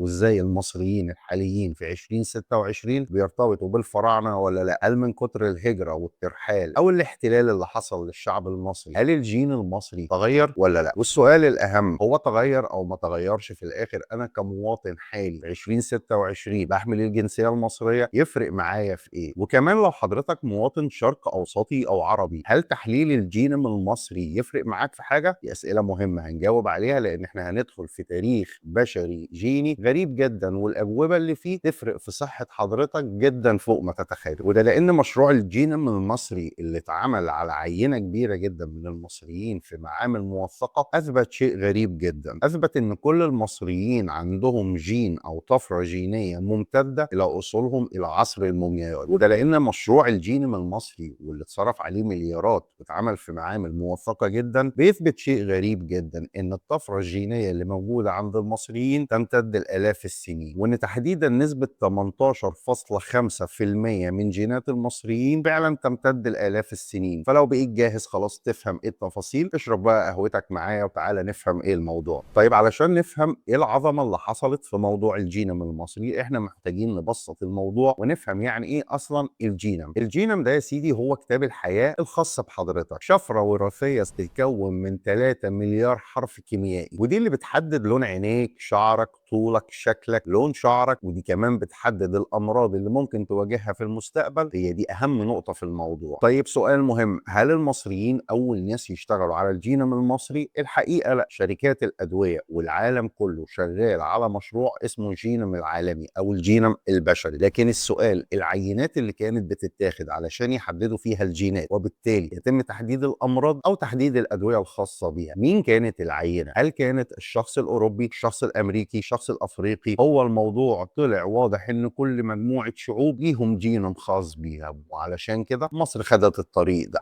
وازاي المصريين الحاليين في 2026 بيرتبطوا بالفراعنة ولا لا؟ هل من كتر الهجرة والترحال او الاحتلال اللي حصل للشعب المصري هل الجين المصري تغير ولا لا؟ والسؤال الاهم، هو تغير او ما تغيرش؟ في الاخر انا كمواطن حالي في 2026 بحمل الجنسية المصرية، يفرق معايا في ايه؟ وكمان لو حضرتك مواطن شرق اوسطي او عربي، هل تحليل الجين المصري يفرق معاك في حاجة؟ دي اسئلة مهمة هنجاوب عليها، لان احنا هندخل في تاريخ بشري جيني غريب جدا، والاجوبه اللي فيه تفرق في صحه حضرتك جدا فوق ما تتخيل. وده لان مشروع الجينوم المصري اللي اتعمل على عينه كبيره جدا من المصريين في معامل موثقه اثبت شيء غريب جدا، اثبت ان كل المصريين عندهم جين او طفره جينيه ممتده الى اصولهم الى عصر المومياوات. وده لان مشروع الجينوم المصري واللي اتصرف عليه مليارات واتعمل في معامل موثقه جدا بيثبت شيء غريب جدا، ان الطفره الجينيه اللي موجوده عند المصريين تمتد الالاف السنين، وان تحديدا نسبه 18.5% من جينات المصريين فعلا تمتد الالاف السنين. فلو بقيت جاهز خلاص تفهم ايه التفاصيل، اشرب بقى قهوتك معايا وتعالى نفهم ايه الموضوع. طيب علشان نفهم ايه العظمه اللي حصلت في موضوع الجينوم المصري، احنا محتاجين نبسط الموضوع ونفهم يعني ايه اصلا الجينوم. الجينوم ده يا سيدي هو كتاب الحياه الخاصه بحضرتك، شفره وراثيه تتكون من 3 مليار حرف كيميائي، ودي اللي بتحدد لون عينيك، شعرك، طولك، شكلك، لون شعرك، ودي كمان بتحدد الامراض اللي ممكن تواجهها في المستقبل. هي دي اهم نقطه في الموضوع. طيب سؤال مهم، هل المصريين اول ناس يشتغلوا على الجينوم المصري؟ الحقيقه لا، شركات الادويه والعالم كله شغال على مشروع اسمه الجينوم العالمي او الجينوم البشري. لكن السؤال، العينات اللي كانت بتتاخد علشان يحددوا فيها الجينات وبالتالي يتم تحديد الامراض او تحديد الادويه الخاصه بيها، مين كانت العينه؟ هل كانت الشخص الاوروبي، الشخص الامريكي، الشخص الافريقي؟ هو الموضوع طلع واضح ان كل مجموعه شعوب ليهم جينوم خاص بيها، وعلشان كده مصر خدت الطريق ده.